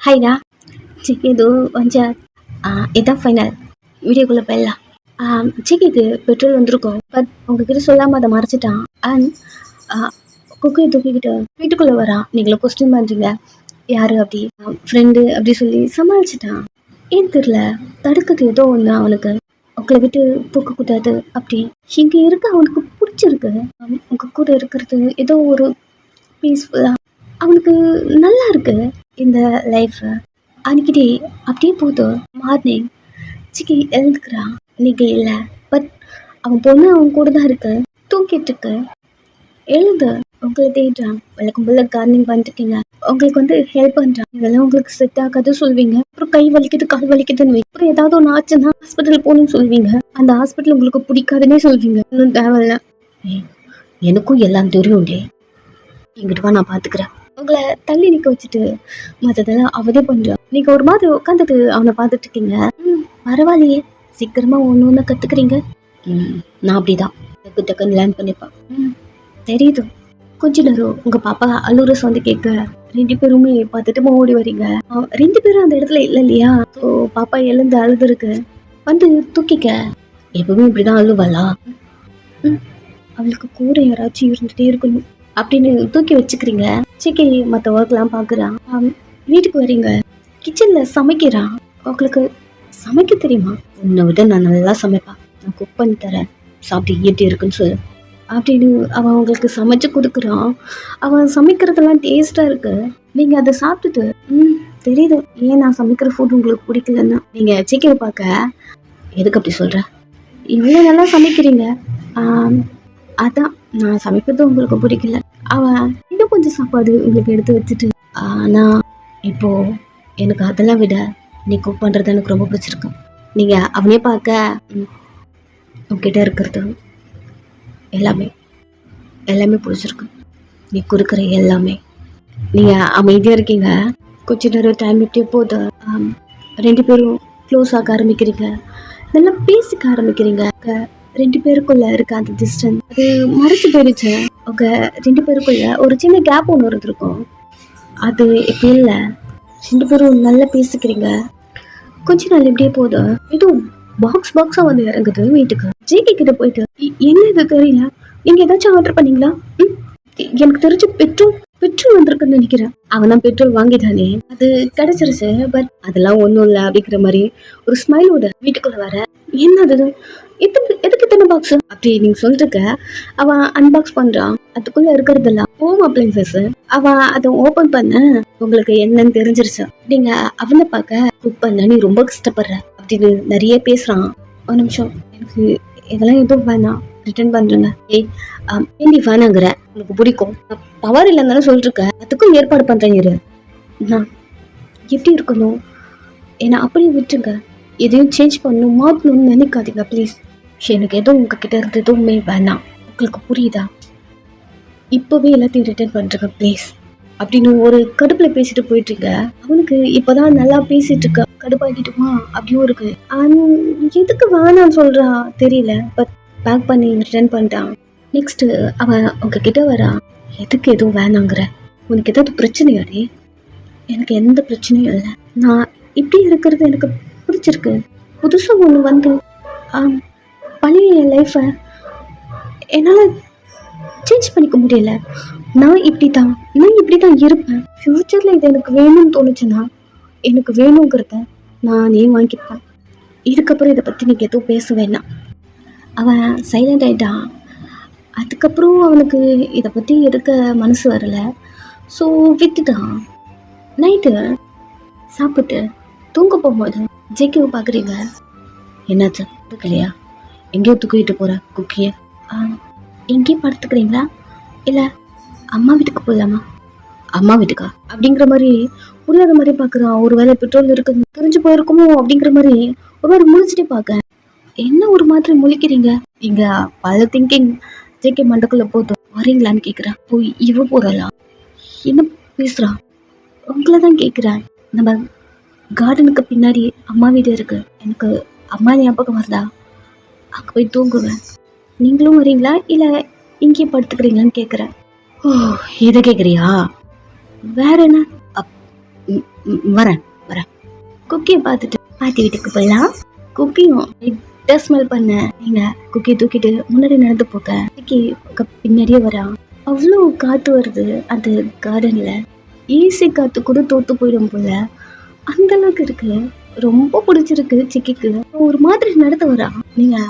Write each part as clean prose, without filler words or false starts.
ஹாய்டா. சிக்கிது கொஞ்சம் இதான் ஃபைனல் வீடியோக்குள்ளே போயிடலாம். சிக்கிக்கு பெட்ரோல் வந்திருக்கோம், பட் உங்ககிட்ட சொல்லாமல் அதை மறைச்சிட்டான். அண்ட் குக்கையை தூக்கிக்கிட்டு வீட்டுக்குள்ளே வரான். நீங்களும் கொஸ்டின் பண்ணுறீங்க யார் அப்படி, ஃப்ரெண்டு அப்படி சொல்லி சமாளிச்சிட்டான். ஏன் தெரில, தடுக்குது ஏதோ ஒன்று அவனுக்கு. உங்களை விட்டு போக்கக்கூடாது அப்படி. இங்கே இருக்க அவனுக்கு பிடிச்சிருக்கு. உங்கள் கூட இருக்கிறது ஏதோ ஒரு பீஸ்ஃபுல்லாக அவனுக்கு நல்லா இருக்கு இந்த லைஃப். அன்னைக்கிட்டே அப்படியே போகுது. மார்னிங் சிக்கி எழுந்துக்கிறான், இன்னைக்கு இல்லை. பட் அவன் பொண்ணு அவன் கூட தான் இருக்கு, தூங்கிட்டு இருக்கு. எழுந்து உங்களை தேடுறான். வழக்கம் போல கார்னிங் பண்ணிருக்கீங்க, உங்களுக்கு வந்து ஹெல்ப் பண்ணுறான். இதெல்லாம் உங்களுக்கு செட் ஆகாது சொல்வீங்க. அப்புறம் கை வலிக்குது கால் வலிக்குதுன்னு, அப்புறம் ஏதாவது ஒன்று ஆச்சுன்னா ஹாஸ்பிட்டல் போகணும்னு சொல்வீங்க. அந்த ஹாஸ்பிட்டல் உங்களுக்கு பிடிக்காதுன்னே சொல்வீங்க. இன்னும் தேவையில்ல, எனக்கும் எல்லாம் தெரியும்டே, எங்கிட்ட வா நான் பார்த்துக்கிறேன். உங்களை தள்ளி நிற்க வச்சுட்டு மற்றதெல்லாம் அவதே பண்ணுறான். நீங்கள் ஒரு மாதிரி உட்காந்துட்டு அவனை பார்த்துட்டு இருக்கீங்க. பரவாயில்லையே, சீக்கிரமாக ஒன்று ஒன்று கற்றுக்குறீங்க. நான் அப்படிதான் டக்கு டக்குன்னு லேர்ன் பண்ணிப்பேன். தெரியுது. கொஞ்ச நேரம் உங்கள் பாப்பா அழுற வந்து கேட்க ரெண்டு பேருமே பார்த்துட்டு ஓடி வரீங்க. ரெண்டு பேரும் அந்த இடத்துல இல்லை இல்லையா? ஸோ பாப்பா எழுந்து அழுதுருக்கு, வந்து தூக்கிக்க. எப்பவுமே இப்படிதான் அழுவாளா? அவளுக்கு கூட யாராச்சும் இருந்துகிட்டே இருக்கணும் அப்படின்னு தூக்கி வச்சுக்கிறீங்க. சிக்கி மற்ற ஒர்க்லாம் பார்க்குறான். வீட்டுக்கு வரீங்க, கிச்சனில் சமைக்கிறான். உங்களுக்கு சமைக்க தெரியுமா? உன்னை விட நான் நல்லா சமைப்பேன், நான் குக் பண்ணி தரேன், சாப்பிட்டு எப்படி இருக்குன்னு சொல்லு அப்படின்னு அவன் உங்களுக்கு சமைச்சு கொடுக்குறான். அவன் சமைக்கிறதெல்லாம் டேஸ்ட்டாக இருக்கு. நீங்கள் அதை சாப்பிட்டுட்டு தெரியுது ஏன் நான் சமைக்கிற ஃபுட் உங்களுக்கு பிடிக்கலன்னா. நீங்கள் சிக்கனை பார்க்க எதுக்கு அப்படி சொல்கிற? இவ்வளோ நல்லா சமைக்கிறீங்க, அதான் நான் சமைக்கிறது உங்களுக்கு பிடிக்கல. அவன் இன்னும் கொஞ்சம் சாப்பாடு உங்களுக்கு எடுத்து வச்சுட்டு, ஆனால் இப்போது எனக்கு அதெல்லாம் விட நீ குக் பண்ணுறது எனக்கு ரொம்ப பிடிச்சிருக்கு. நீங்கள் அவனே பார்க்க உங்ககிட்ட இருக்கிறது எல்லாமே எல்லாமே பிடிச்சிருக்கு. நீ கொடுக்குற எல்லாமே. நீங்கள் அமைதியாக இருக்கீங்க. கொஞ்ச நேரம் டைம் இப்படியே போகுது. ரெண்டு பேரும் க்ளோஸ் ஆக ஆரம்பிக்கிறீங்க, நல்லா பேசிக்க ஆரம்பிக்கிறீங்க. ரெண்டு பேருக்குள்ள இருக்க அந்த டிஸ்டன்ஸ் அது மறைச்சு போயிடுச்சு. உங்க ரெண்டு பேருக்குள்ள ஒரு சின்ன கேப் ஒன்று இருந்திருக்கும், அது இப்போ இல்லை. ரெண்டு பேரும் நல்லா பேசிக்கிறீங்க. கொஞ்ச நாள் இப்படியே போகுது. இதுவும் பாக்ஸாக வந்து இறங்குது வீட்டுக்கு. ஜேகே கிட்ட போயிட்டு, என்ன இது தெரியல, நீங்க ஏதாச்சும் ஆர்டர் பண்ணீங்களா? எனக்கு தெரிஞ்சு பெட்ரோல் வந்திருக்குன்னு நினைக்கிறேன். அவன் தான் பெட்ரோல் வாங்கிட்டானே, அது கிடைச்சிருச்சு. பட் அதெல்லாம் ஒன்றும் இல்லை அப்படிங்கிற மாதிரி ஒரு ஸ்மைலோட வீட்டுக்குள்ள வர, என்னது எதுக்கு இத்தனை பாக்ஸ் அப்படி நீங்க சொல்லிருக்க. அவன் அன்பாக்ஸ் பண்றான். அதுக்குள்ள இருக்கிறதெல்லாம் ஹோம் அப்ளைன்சஸ். அவன் அதை ஓபன் பண்ண உங்களுக்கு என்னன்னு தெரிஞ்சிருச்சு. நீங்க அவனை பார்க்க குக் பண்ண நீ ரொம்ப கஷ்டப்படுற அப்படின்னு நிறைய பேசுறான். ஒரு நிமிஷம், எனக்கு இதெல்லாம் எதுவும் வேணாம், ரிட்டர்ன் பண்றேங்க. ஏண்டி வேணாங்கிற? உனக்கு பிடிக்கும், பவர் இல்லைன்னு சொல்லிருக்க, அதுக்கும் ஏற்பாடு பண்றேன். நான் எப்படி இருக்கணும் ஏன்னா அப்படியே விட்டுருங்க. எதையும் சேஞ்ச் பண்ணணும் மாற்றணும்னு நினைக்காதீங்க ப்ளீஸ். எனக்கு எதுவும் உங்ககிட்ட இருந்து எதுவுமே வேணாம், உங்களுக்கு புரியுதா? இப்போவே எல்லாத்தையும் ரிட்டர்ன் பண்ணுறேங்க ப்ளீஸ் அப்படின்னு ஒரு கடுப்பில் பேசிட்டு போயிட்டுருங்க. அவனுக்கு இப்போதான் நல்லா பேசிட்டு இருக்க, கடுப்பாக்கிட்டுமா அப்படியும் இருக்கு. எதுக்கு வேணான்னு சொல்கிறா தெரியல. பட் பேக் பண்ணி ரிட்டர்ன் பண்ணிட்டான். நெக்ஸ்ட்டு அவன் உங்ககிட்ட வரான். எதுக்கு எதுவும் வேணாங்கிற? உனக்கு ஏதாவது பிரச்சனையாடி? எனக்கு எந்த பிரச்சனையும் இல்லை, நான் இப்படி இருக்கிறது எனக்கு பிடிச்சிருக்கு. புதுசாக ஒன்று வந்து பழைய லைஃப்பை என்னால் சேஞ்ச் பண்ணிக்க முடியல. நான் இப்படி தான் இருப்பேன். ஃப்யூச்சரில் இது எனக்கு வேணும்னு தோணுச்சுன்னா எனக்கு வேணுங்கிறத நானே வாங்கிப்பேன். இதுக்கப்புறம் இதை பற்றி நீங்கள் எதுவும் பேச வேணாம். அவன் சைலண்ட் ஆகிட்டான். அதுக்கப்புறம் அவனுக்கு இதை பற்றி எடுக்க மனசு வரலை. ஸோ விட்டுட்டான். நைட்டு சாப்பிட்டு தூங்க போகும்போது ஜேகேவை பார்க்குறீங்க. என்னாச்சு, தூக்கலையா? எங்கேயோ தூக்கிட்டு போகிற குக்கியை? எங்கேயும் படுத்துக்கிறீங்களா, இல்லை அம்மா வீட்டுக்கு போகலாமா? அம்மா வீட்டுக்கா அப்படிங்கிற மாதிரி புரியாத மாதிரி பார்க்குறான். ஒரு வேளை பெட்ரோல் இருக்குது தெரிஞ்சு போயிருக்குமோ அப்படிங்கிற மாதிரி ஒரு மாதிரி முழிச்சிட்டே பார்க்க. என்ன ஒரு மாதிரி முழிக்கிறீங்க? இங்கே பல திங்கிங் ஜேகே மண்டக்குள்ளே போதும். வரீங்களான்னு கேட்குறேன். போய் இவ போகிறலாம் என்ன பேசுகிறா? உங்களை தான் கேட்குறேன். நம்ம கார்டனுக்கு பின்னாடி அம்மா வீடு இருக்கு, எனக்கு அம்மா ஞாபகம் வருதா? அங்கே போய் தூங்குவேன். நீங்களும் வரீங்களா இல்லை இங்கே படுத்துக்கிறீங்களான்னு கேட்குறேன். ஓ, இதை கேட்குறியா? வேற என்ன? வரேன் வரேன். குக்கியை பார்த்துட்டு பாட்டி வீட்டுக்கு போயிடலாம். குக்கியும் லைட்டாக ஸ்மெல் பண்ண நீங்கள் குக்கியை தூக்கிட்டு முன்னாடி நடந்து போக குக்கி பின்னாடியே வரா. அவ்வளோ காற்று வருது அந்த கார்டனில். ஈஸி காற்று கூட தோற்று போயிடும் போல அந்த அளவுக்கு இருக்கு. ரொம்ப பிடிச்சிருக்கு சிக்கிக்கு. ஒரு மாதிரி நடந்து வரா. நீங்கள்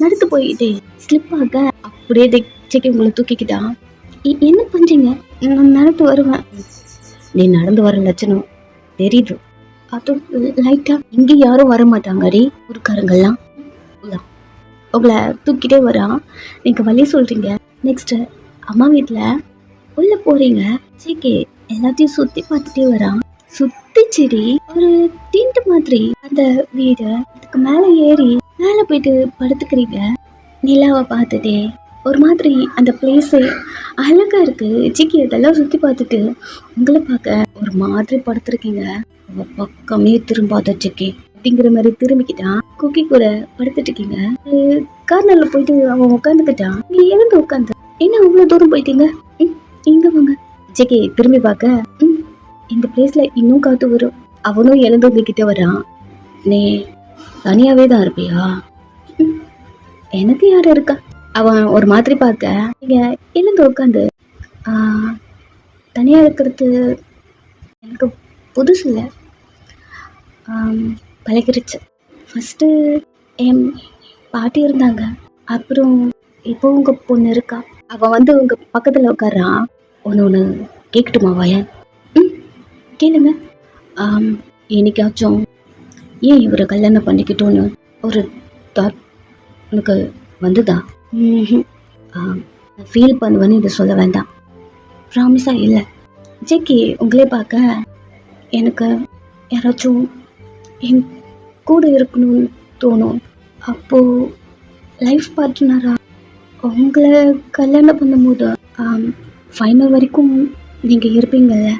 நடந்து போயிட்டே ஸ்லிப் ஆக அப்படியே சிக்கி உங்களை தூக்கிக்கிட்டா. என்ன பண்றீங்க? நான் நடந்து வருவேன். நீ நடந்து வர லட்சணம் தெரியுது. அது லைட்டா இங்க யாரும் வர மாட்டாங்கடி ஊருக்காரங்கெல்லாம். உங்களை தூக்கிட்டே வரா. நீங்க வழி சொல்றீங்க. நெக்ஸ்ட் அம்மா வீட்டுல உள்ள போறீங்க. சிக்கி எல்லாத்தையும் சுத்தி பார்த்துட்டே வரா. சுத்தி செடி ஒரு டீண்ட் மாதிரி அந்த வீடு. அதுக்கு மேல ஏறி மேல போயிட்டு படுத்துக்கிறீங்க. நிலாவை பார்த்துட்டே ஒரு மாதிரி அந்த பிளேஸே அழகா இருக்கு. சிக்கி அதெல்லாம் சுத்தி பார்த்துட்டு உங்களை பார்க்க ஒரு மாதிரி படுத்துருக்கீங்க. பக்கமே திரும்பாத சிக்கி அப்படிங்கிற மாதிரி திரும்பிக்கிட்டான். குக்கி கூட படுத்துட்டு இருக்கீங்க. கார்னர்ல போயிட்டு அவன் உட்காந்துக்கிட்டான். நீ எழுந்து உட்காந்து என்ன அவ்வளவு தூரம் போயிட்டீங்க? இங்க வாங்க. சிக்கி திரும்பி பார்க்க இந்த பிளேஸ்ல இன்னும் காத்து வரும். அவனும் எழுந்து உங்ககிட்ட வரான். நீ தனியாவே தான் இருப்பியா? எனக்கு யாரு இருக்கா? அவன் ஒரு மாதிரி பார்க்க நீங்க எழுந்து உட்காந்து தனியா இருக்கிறது எனக்கு புதுசு இல்லை, பழகிருச்சு. ஃபஸ்ட்டு என் பாட்டி இருந்தாங்க. அப்புறம் இப்போ உங்கள் பொண்ணு இருக்கா. அவன் வந்து உங்கள் பக்கத்தில் உட்காரான். ஒன்று கேட்கட்டுமா வயன்? கேளுங்க. என்னைக்காச்சும் ஏன் இவரை கல்யாணம் பண்ணிக்கிட்டோன்னு ஒரு தாட் உனக்கு வந்துதா? ஃபீல் பண்ணுவேன்னு இதை சொல்ல வேண்டாம். ப்ராமிஸாக இல்லை. ஜெக்கி உங்களே பார்க்க எனக்கு யாராச்சும் என் கூட இருக்கணும்னு தோணும். அப்போது லைஃப் பார்ட்னராக உங்களை கல்யாணம் பண்ணும்போது ஃபைனல் வரைக்கும் நீங்கள் இருப்பீங்கள்ல,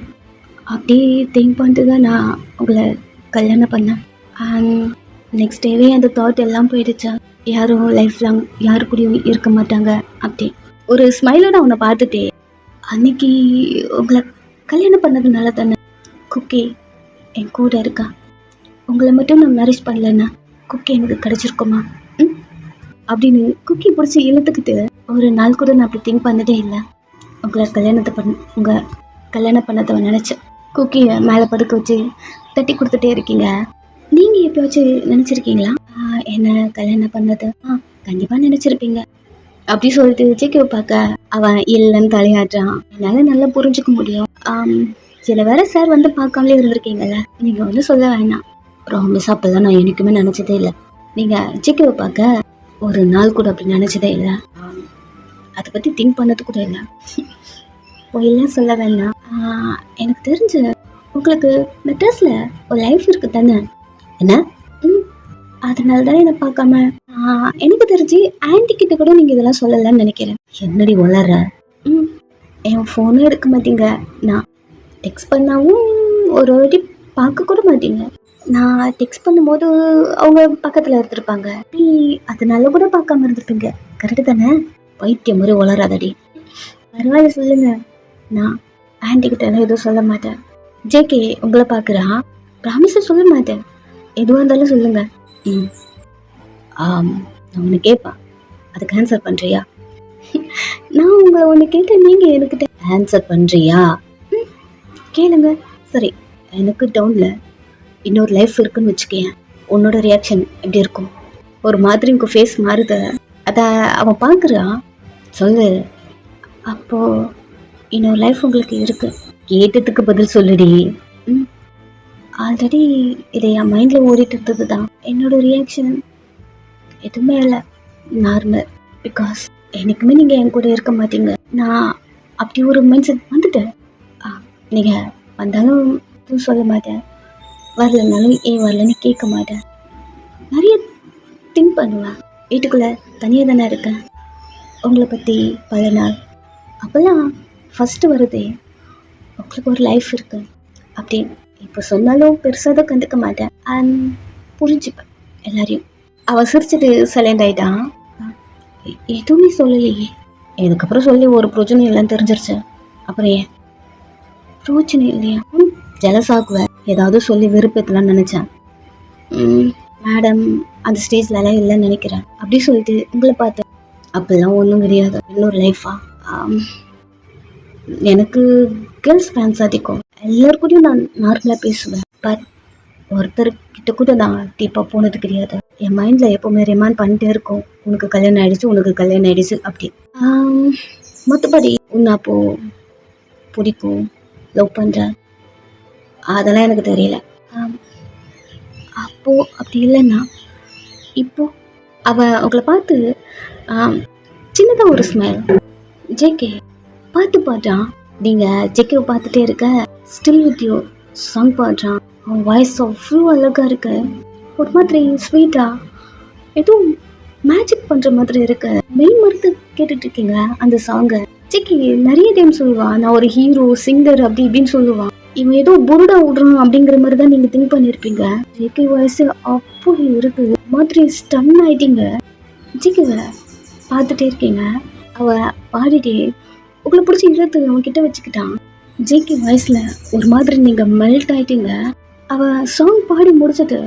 அப்படியே திங்க் பண்ணிட்டு தான் நான் உங்களை கல்யாணம் பண்ணேன். அண்ட் நெக்ஸ்ட் டேவே அந்த தாட் எல்லாம் போயிடுச்சு. யாரும் லைஃப் லாங் யாரு கூடயும் இருக்க மாட்டாங்க. அப்படி ஒரு ஸ்மைலோட அவனை பார்த்துட்டே அன்னைக்கு உங்களை கல்யாணம் பண்ணதுனால தானே குக்கி என் கூட இருக்கா. உங்களை மட்டும் நான் மேரேஜ் பண்ணலன்னா குக்கி எனக்கு கிடச்சிருக்குமா அப்படின்னு குக்கி பிடிச்சி இழுத்துக்கிட்டு ஒரு நாள் கூட நான் அப்படி திங்க் பண்ணதே இல்லை. உங்களை உங்கள் கல்யாணம் பண்ணதை நினச்சேன். குக்கியை மேலே படுக்க வச்சு தட்டி கொடுத்துட்டே இருக்கீங்க. நீங்கள் எப்பயாச்சும் நினச்சிருக்கீங்களா என்ன கல்யாணம் பண்ணது? கண்டிப்பாக நினச்சிருப்பீங்க அப்படி சொல்லிட்டு ஜெக்கியை பார்க்க அவன் இல்லைன்னு தலையாடுறான். என்னால் நல்லா புரிஞ்சுக்க முடியும். சில வேற சார் வந்து பார்க்காமலே இருந்திருக்கீங்கல்ல, நீங்கள் வந்து சொல்ல வேணாம். ப்ராமிஸ் அப்பெல்லாம் நான் எனக்குமே நினச்சதே இல்லை. நீங்கள் ஜெக்கியை பார்க்க ஒரு நாள் கூட அப்படி நினச்சதே இல்லை. அதை பற்றி திங்க் பண்ணது கூட இல்லை. போயெல்லாம் சொல்ல வேண்டாம். எனக்கு தெரிஞ்சு உங்களுக்கு மெட்ராஸில் ஒரு லைஃப் இருக்குது தானே? என்ன? அதனால தான் என்னை பார்க்காம எனக்கு தெரிஞ்சு ஆன்டி கிட்ட கூட நீங்கள் இதெல்லாம் சொல்லலைன்னு நினைக்கிறேன். என்னடி வளர்ற? என் ஃபோனும் எடுக்க மாட்டீங்க. நான் டெக்ஸ்ட் பண்ணாவும் ஒரு வாட்டி பார்க்க கூட மாட்டீங்க. நான் டெக்ஸ்ட் பண்ணும்போது அவங்க பக்கத்தில் இருந்திருப்பாங்க. நீ அதனால கூட பார்க்காம இருந்திருப்பீங்க. கரெக்டு தானே? பைத்தியம் மாதிரி வளராதடி. பரவாயில்ல சொல்லுங்க. நான் ஆன்டி கிட்ட எல்லாம் எதுவும் சொல்ல மாட்டேன். ஜேகே உங்களை பார்க்குறா. ப்ராமிஸை சொல்ல மாட்டேன். எதுவாக இருந்தாலும் சொல்லுங்க. நான் ஒன்று கேட்பேன், அதுக்கு ஆன்சர் பண்ணுறியா? நான் உங்களை ஒன்று கேட்க நீங்கள் என்கிட்ட ஆன்சர் பண்ணுறியா? கேளுங்க. சரி, எனக்கு டவுனில் இன்னொரு லைஃப் இருக்குன்னு வச்சுக்கேன். உன்னோட ரியாக்ஷன் எப்படி இருக்கும்? ஒரு மாதிரி உங்கள் ஃபேஸ் மாறுத, அதை அவன் பார்க்குறான். சொல்லு. அப்போது இன்னொரு லைஃப் உங்களுக்கு இருக்குது. கேட்டதுக்கு பதில் சொல்லுடி. ஆல்ரெடி இதை என் மைண்டில் ஓடிட்டு இருந்தது தான். என்னோட ரியாக்ஷன் எதுவுமே இல்லை, நார்மல். பிகாஸ் எனக்குமே நீங்கள் என் கூட இருக்க மாட்டீங்க. நான் அப்படி ஒரு மைண்ட் செட் வந்துட்டேன். நீங்கள் வந்தாலும் எதுவும் சொல்ல மாட்டேன், வரலனாலும் ஏன் வரலன்னு கேட்க மாட்டேன். நிறைய திங்க் பண்ணுவேன். வீட்டுக்குள்ளே தனியாக தானே இருக்கேன். உங்களை பற்றி பல நாள் அப்போல்லாம் ஃபஸ்ட்டு வருதே உங்களுக்கு ஒரு லைஃப் இருக்குது அப்படி. இப்போ சொன்னாலும் பெருசாக தான் கண்டுக்க மாட்டேன். அண்ட் புரிஞ்சுப்பேன் எல்லாரையும். அவள் சிரிச்சுட்டு சைலண்ட் ஆகிட்டான். எதுவுமே சொல்லலையே. இதுக்கப்புறம் சொல்லி ஒரு பிரச்சனை இல்லைன்னு தெரிஞ்சிருச்சு. அப்புறம் ஏன் பிரச்சனை இல்லையா? ஜெலஸ் ஆக்குவேன், ஏதாவது சொல்லி வெறுப்பேற்றலாம்னு நினச்சேன். மேடம் அந்த ஸ்டேஜ்லலாம் இல்லைன்னு நினைக்கிறேன் அப்படி சொல்லிட்டு உங்களை பார்த்தேன். அப்படிலாம் ஒன்றும் கிடையாது, இன்னொரு லைஃபா. எனக்கு கேர்ள்ஸ் ஃபேன்ஸ் அதிகம், எல்லாருக்கூடையும் நான் நார்மலாக பேசுவேன். பட் ஒருத்தர்கிட்ட கூட நான் டீப்பாக போனது கிடையாது. என் மைண்டில் எப்போவுமே ரிமைண்ட் பண்ணிட்டே இருக்கும், உனக்கு கல்யாணம் ஆகிடுச்சு, உனக்கு கல்யாணம் ஆகிடுச்சு அப்படி. மற்றபடி உன்னை அப்போது பிடிக்கும், லவ் பண்ணுறேன் அதெல்லாம் எனக்கு தெரியல. அப்போது அப்படி இல்லைன்னா இப்போது உங்களை பார்த்து சின்னதாக ஒரு ஸ்மைல். ஜேகே பார்த்து பாடுறான், நீங்கள் ஜேகேவை பார்த்துட்டே இருக்க. ஸ்டில் வித் யூ சாங் பாடுறான், அவன் வாய்ஸ் அவ்வளோ அழகாக இருக்கு, ஒரு மாதிரி ஸ்வீட்டா, எதுவும் மேஜிக் பண்ணுற மாதிரி இருக்கு. மெய் மறுத்து கேட்டுட்டு இருக்கீங்க அந்த சாங்கை. ஜேகே நிறைய டைம் சொல்லுவான், நான் ஒரு ஹீரோ சிங்கர் அப்படி இப்படின்னு சொல்லுவான். இவன் ஏதோ புருடா விடுறான் அப்படிங்கிற மாதிரி தான் நீங்கள் திங்க் பண்ணியிருப்பீங்க. ஜேகே வாய்ஸ் அப்போ இருக்கு, மாதிரி ஸ்டன் ஆயிட்டீங்க. ஜேகேவை பார்த்துட்டே இருக்கீங்க, அவள் பாடிட்டே உங்களை பிடிச்சி இழுத்து அவன் கிட்ட வச்சுக்கிட்டான். ஜேகே வாய்ஸில் ஒரு மாதிரி நீங்கள் மெல்ட் ஆயிட்டீங்க. அவள் சாங் பாடி முடிச்சது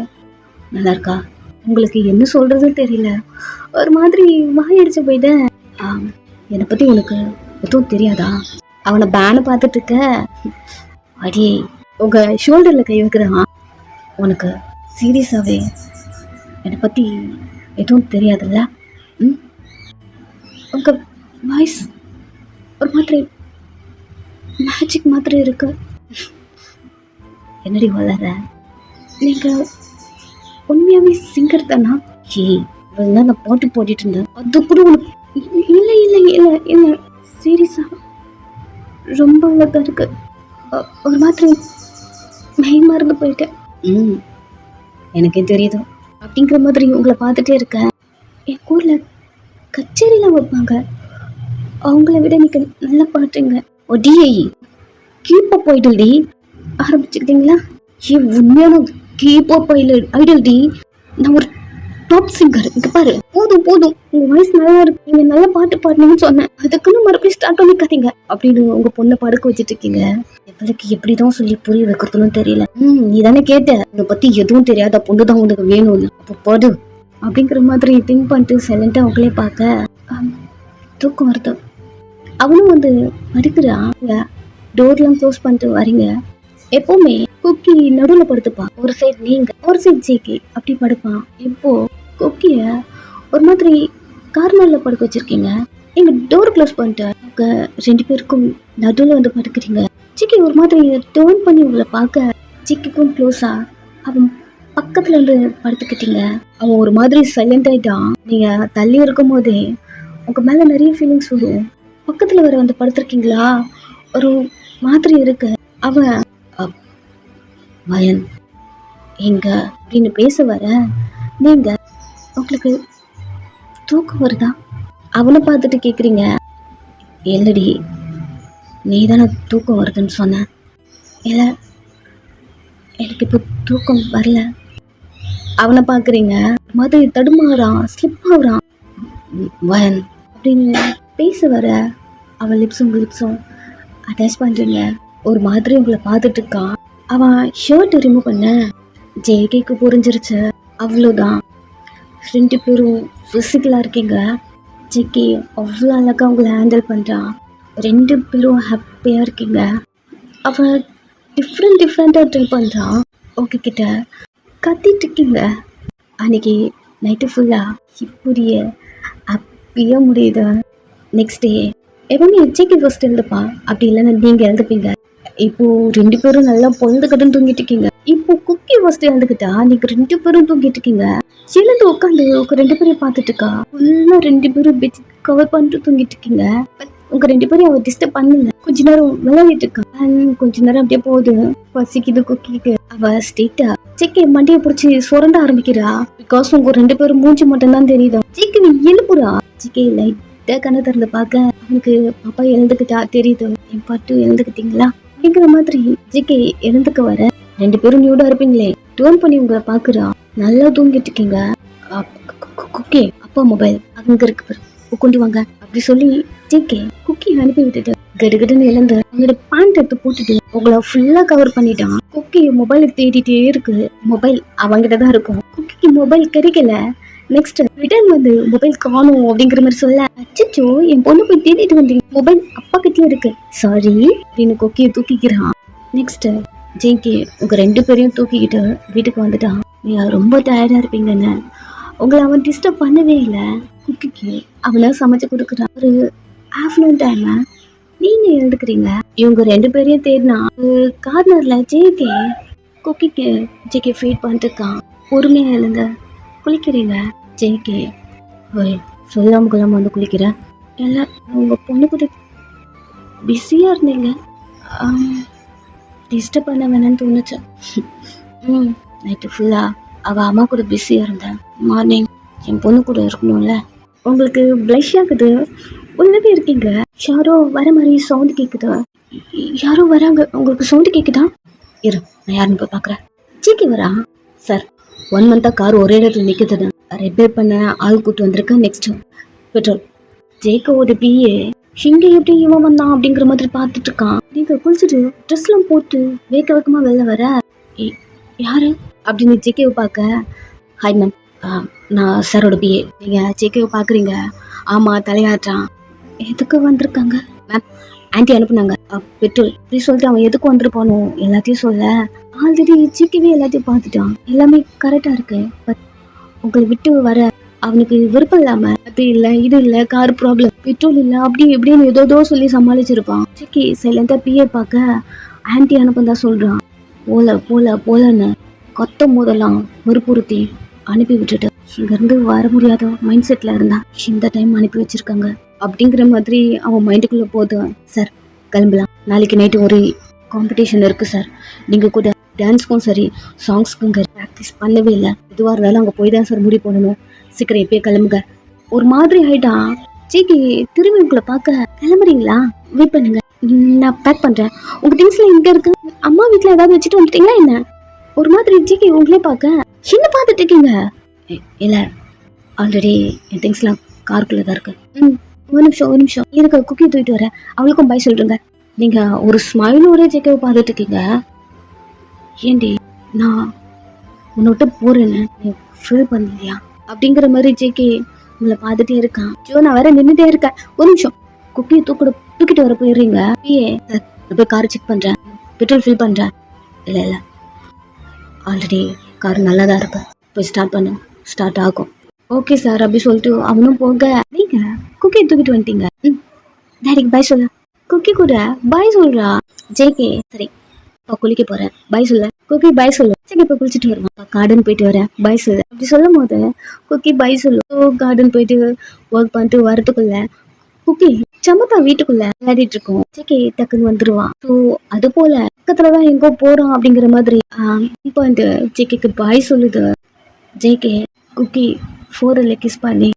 நல்லா இருக்கா, உங்களுக்கு என்ன சொல்கிறதுன்னு தெரியல, ஒரு மாதிரி வாயடிச்சு போயிட்டேன். என்னை பற்றி உனக்கு எதுவும் தெரியாதா? அவனை பேனை பார்த்துட்டு இருக்க, அடியே உங்கள் ஷோல்டரில் கை வைக்கிறான். உனக்கு சீரியஸாகவே என்னை பற்றி எதுவும் தெரியாதுல்ல? உங்கள் வாய்ஸ் ஒரு மாதிரி மேஜிக் மாதிரி இருக்கு. என்னடி வளர, நீங்கள் உண்மையாகவே சிங்கர் தானா? நான் பாட்டு போட்டுட்டு இருந்தேன், அது கூட உனக்கு இல்லை இல்லை இல்லை இல்லை சீரியஸாக ரொம்ப அழகாக இருக்கு. ஒரு மாதிரி மெய் மறந்து போயிட்டேன். எனக்கே தெரியுது அப்படிங்கிற மாதிரி உங்களை பார்த்துட்டே இருக்கேன். என் ஊரில் கச்சேரிலாம் வைப்பாங்க, அவங்கள விட நீங்க நல்லா பாட்டுங்க. ஒடியை கீப்போ ஐடல் டி ஆரம்பிச்சுக்கிட்டீங்களா? உண்மையான கீப்போ ஐடல் டி, நான் ஒரு டாப் சிங்கர். இங்க பாரு, போதும் போதும், உங்க வாய்ஸ் நல்லா இருக்கு, நீங்க நல்லா பாட்டு பாடுனீங்கன்னு சொன்னேன், அதுக்குன்னு மறுபடியும் ஸ்டார்ட் பண்ணிக்காதீங்க அப்படின்னு உங்க பொண்ணை படுக்க வச்சுட்டு இருக்கீங்க. இவளுக்கு எப்படிதான் சொல்லி புரிய வைக்கிறதுன்னு தெரியல. நீ தானே கேட்ட, உன்னை பத்தி எதுவும் தெரியாத பொண்ணுதான் உனக்கு வேணும்னு, அப்போ போடு அப்படிங்கிற மாதிரி திங்க் பண்ணிட்டு சைலண்டா அவங்களே பார்க்க தூக்கம் வருது. அவனும் வந்து படுக்கிறான். டோர்லாம் க்ளோஸ் பண்ணிட்டு வரீங்க. எப்பவுமே குக்கி நடுவில் படுத்துப்பான், ஒரு சைடு நீங்க, ஒரு சைடு ஜேகே அப்படி படுப்பான். இப்போ குக்கிய ஒரு மாதிரி கார்னர்ல படுக்க வச்சிருக்கீங்க. எங்க டோர் க்ளோஸ் பண்ணிட்டு ரெண்டு பேருக்கும் நடுவில் வந்து படுக்கிறீங்க. ஜேகே ஒரு மாதிரி டர்ன் பண்ணி உங்களை பார்க்க, ஜேகேக்கும் க்ளோஸா அவன் பக்கத்துல வந்து படுத்துக்கிட்டீங்க. அவன் ஒரு மாதிரி சைலண்ட் ஆயிட்டான். நீங்க தள்ளி இருக்கும் போதே உங்க மேல நிறைய ஃபீலிங்ஸ் வரும். பக்கத்துல வர வந்து படுத்திருக்கீங்களா, ஒரு மாதிரி இருக்கு. அவன் வயன் எங்க அப்படின்னு பேச வர, நீங்க உங்களுக்கு தூக்கம் வருதா அவனை பார்த்துட்டு கேக்குறீங்க. இல்லடி, நீ தானே தூக்கம் வருதுன்னு சொன்ன. இல்ல, எனக்கு இப்போ தூக்கம் வரல. அவனை பார்க்குறீங்க, மாதிரி தடுமாறான், ஸ்லிப் ஆகுறான். வயன் அப்படின்னு பேச வர, அவன் லிப்ஸும் லிப்ஸும் அட்டாச் பண்ணுறீங்க. ஒரு மாதிரி உங்களை பார்த்துட்டு இருக்கான். அவன் ஷர்ட் ரிமூவ் பண்ண ஜேகேக்கு புரிஞ்சிருச்சு. அவ்வளோதான், ரெண்டு பேரும் ஃபிசிக்கலாக இருக்கீங்க. ஜேகே அவ்வளோ அழகாக உங்களை ஹேண்டில் பண்ணுறான். ரெண்டு பேரும் ஹாப்பியாக இருக்கீங்க. அவன் டிஃப்ரெண்ட்டாக ட்ரை பண்ணுறான். உங்ககிட்ட கத்திட்டு இருக்கீங்க. அன்னைக்கு நைட்டு ஃபுல்லாக இப்படியே ஹாப்பியாக முடியுது. நெக்ஸ்ட் டே எப்பவுமே ஜேகே ஃபர்ஸ்ட் எழுதுப்பா, அப்படி இல்லைன்னா நீங்கள் எழுதுப்பீங்க. இப்போ ரெண்டு பேரும் நல்லா பொழுதுக்கட்டுன்னு தூங்கிட்டு இருக்கீங்க. இப்போ குக்கி ஃபர்ஸ்ட் எழுந்துக்கிட்டா நீங்க ரெண்டு பேரும் தூங்கிட்டு இருக்கீங்க. எழுந்து உட்காந்து ரெண்டு பேரையும் பார்த்துட்டு இருக்கா. ஃபுல்லாக ரெண்டு பேரும் பெட் கவர் பண்ணிட்டு தூங்கிட்டு இருக்கீங்க. உங்க ரெண்டு பேரும் அவ டிஸ்டர்ப் பண்ணல. கொஞ்ச நேரம் விளையாடிட்டு இருக்கா. கொஞ்ச நேரம் அப்படியே போகுது. பசிக்குது குக்கிக்கு. அவ ஸ்ட்ரெயிட்டா ஜேகே மண்டியை பிடிச்சி சுரண்ட ஆரம்பிக்கிறா. பிகாஸ் உங்க ரெண்டு பேரும் மூஞ்சி மட்டும் தான் தெரியுது. ஜேகே நீ எழுப்புறா. ஜேகே லைட்டா கண்ணை திறந்து பார்க்க, அவனுக்கு பாப்பா எழுந்துக்கிட்டா தெரியுது. என் பாட்டு எழுந்துக்கிட்டீங்களா அப்படிங்கிற மாதிரி ஜேகே எழுந்துக்க வர, ரெண்டு பேரும் நியூடா இருப்பீங்களே, டோன் பண்ணி உங்களை பாக்குறா. நல்லா தூங்கிட்டு இருக்கீங்க. குக்கி அப்பா மொபைல் அங்க இருக்கு, கொண்டு வாங்க அப்படி சொல்லி ஜேகே குக்கி அனுப்பி விட்டுட்டு கடுகடுன்னு எழுந்து அவங்களோட பேண்ட் எடுத்து போட்டுட்டு உங்களை ஃபுல்லா கவர் பண்ணிட்டான். குக்கி மொபைல் தேடிட்டே இருக்கு. மொபைல் அவங்கிட்ட தான் இருக்கும். குக்கிக்கு மொபைல் கிடைக்கல. நெக்ஸ்ட் ரிட்டர்ன் வந்து மொபைல் காணும் அப்படிங்கிற மாதிரி சொல்ல, அச்சோ என் பொண்ணு போய் தேடிட்டு வந்தீங்க, மொபைல் அப்பா கிட்டே இருக்கு, சாரி அப்படின்னு கொக்கியை தூக்கிக்கிறான். நெக்ஸ்ட் ஜேகே உங்க 2 பேரையும் தூக்கிக்கிட்டு வீட்டுக்கு வந்துட்டான். நீங்க ரொம்ப டயர்டா இருப்பீங்கன்னு உங்களை அவன் டிஸ்டர்ப் பண்ணவே இல்லை. குக்கிக்கு அவனை சமைச்சு கொடுக்குறான். ஒரு ஆஃப்டர்நூன் டைம் நீங்க எழுதுக்கிறீங்க. இவங்க 2 பேரையும் தேடினா கார்னர்ல ஜேகே குக்கிக்கு ஜேகே ஃபீட் பண்ணிட்டு இருக்கான். பொறுமையா எழுந்த குளிக்கிறீங்க. ஜேகே ஓய் சொல்லாம கொள்ளாம வந்து குளிக்கிறேன். எல்லாம் உங்க பொண்ணு கூட பிஸியா இருந்தீங்க, டிஸ்டர்ப் பண்ண வேணான்னு தோணுச்சு. நைட்டு ஃபுல்லா அவ அம்மா கூட பிஸியா இருந்தேன். மார்னிங் என் பொண்ணு கூட இருக்கணும்ல. உங்களுக்கு ப்ளஷ் ஆகுது, உள்ளவே இருக்கீங்க. யாரோ வர மாதிரி சவுண்ட் கேட்குது. யாரோ வராங்க, உங்களுக்கு சவுண்ட் கேட்குதா? இரு நான் யாருன்னு போய் பார்க்குறேன். ஜேகே வரா. சார் 1 மந்த்தாக கார் ஒரே இடத்துல நிற்குது, ரிப்பேர் பண்ண ஆள் கூட்டு வந்திருக்கேன். Next petrol. ஜேகேவோட பிஏ இங்கே எப்படி இவன் வந்தான் அப்படிங்கிற மாதிரி பார்த்துட்டு இருக்கான். நீங்கள் குளிச்சுட்டு ட்ரெஸ்லாம் போட்டு வேக்க வேக்கமாக வெளில வர, யாரு அப்படின்னு ஜேகேவை பார்க்க, ஹாய் மேம் நான் சாரோட பிஏ. நீங்கள் ஜேகேவை பார்க்குறீங்க? ஆமாம் தலையாட்டுறான். எதுக்கு வந்திருக்காங்க மேம்? ஆன்ட்டி அனுப்புனாங்க. பெட்ரோல் இப்படி சொல்லிட்டு அவன் எதுக்கு வந்துருப்பானோ எல்லாத்தையும் சொல்ல, ஆல்ரெடி ஜேகேவே எல்லாத்தையும் பார்த்துட்டான். எல்லாமே கரெக்டாக இருக்கு. பட் உங்களை விட்டு வர அவனுக்கு விருப்பம் இல்லாம அது இல்லை இது இல்லை, கார் ப்ராப்ளம், பெட்ரோல் இல்லை, அப்படி எப்படின்னு ஏதோ சொல்லி சமாளிச்சிருப்பான். ஜேகே சைலண்டா பிஏ பார்க்க ஆன்ட்டி அனுப்பதான் சொல்றான். போலன்னு கொத்த போதெல்லாம் வற்புறுத்தி அனுப்பி விட்டுட்டு இங்கேருந்து வர முடியாத மைண்ட் செட்டில் இருந்தா இந்த டைம் அனுப்பி வச்சிருக்காங்க அப்படிங்கிற மாதிரி அவன் மைண்டுக்குள்ளே போதும். சார் கிளம்பலாம், நாளைக்கு நைட்டு ஒரு காம்படிஷன் இருக்குது சார். நீங்கள் கூட டான்ஸ்க்கும் சரி சாங்ஸ்க்கும் ப்ராக்டிஸ் பண்ணவே இல்லை. எதுவாக இருந்தாலும் அங்கே போய் தான் சார் முடிவு பண்ணணும். சீக்கிரம் எப்பயே கிளம்புங்க. ஒரு மாதிரி ஆகிட்டான். ஜேகே திரும்பி உங்களை பார்க்க, கிளம்புறீங்களா? வெயிட் பண்ணுங்க, நான் பேக் பண்ணுறேன். உங்கள் திங்ஸ்லாம் இங்கே இருக்கு. அம்மா வீட்டில் ஏதாவது வச்சுட்டு வந்துட்டீங்களா என்ன? ஒரு மாதிரி ஜேகே உங்களே பார்க்க, என்ன பார்த்துட்டு இருக்கீங்க? இல்லை ஆல்ரெடி என் திங்ஸ்லாம் காருக்குள்ளே தான் இருக்கு. ஒரு நிமிஷம் எனக்கு குக்கி தூக்கிட்டு வரேன், அவளுக்கும் பாய் சொல்கிறேங்க. நீங்கள் ஒரு ஸ்மைலோட ஜேகேவை பார்த்துட்டு இருக்கீங்க. ஏண்டி நான் உன்னை விட்டு போகிறேன்னு நீ ஃபீல் பண்ணலையா அப்படிங்கிற மாதிரி ஜேகே உங்களை பார்த்துட்டே இருக்கான். ஜோ நான் வேற நின்றுட்டே இருக்கேன். ஒரு நிமிஷம் குக்கியை தூக்கிட்டு வர போயிடுறீங்க. நான் போய் கார் செக் பண்ணுறேன், பெட்ரோல் ஃபில் பண்ணுறேன். இல்லை ஆல்ரெடி கார் நல்லா தான் இருக்கு, போய் ஸ்டார்ட் ஆகும். ஓகே சார் அப்படி சொல்லிட்டு அவனும் போக, நீங்க குக்கியை தூக்கிட்டு வந்துட்டீங்க. டேடிக்கு பாய் சொல்ல. குக்கி கூட பாய் சொல்றா. ஜேகே சரி இப்போ குளிக்க போறேன் பாய் சொல்ல. குக்கி பாய் சொல்லு. சரி இப்போ குளிச்சுட்டு வருவான். கார்டன் போயிட்டு வரேன் பாய் சொல்லு. அப்படி சொல்லும் போது குக்கி பாய் சொல்லு. கார்டன் போயிட்டு ஒர்க் பண்ணிட்டு வரதுக்குள்ள குக்கி சமத்தா வீட்டுக்குள்ள விளையாடிட்டு இருக்கோம். ஜேகே டக்குன்னு வந்துருவான். ஸோ அது போல பக்கத்துலதான் எங்கோ போறோம் அப்படிங்கிற மாதிரி இப்போ அந்த ஜேகேக்கு பாய் சொல்லுது. ஜேகே குக்கி 4 கிஸ் பண்ணி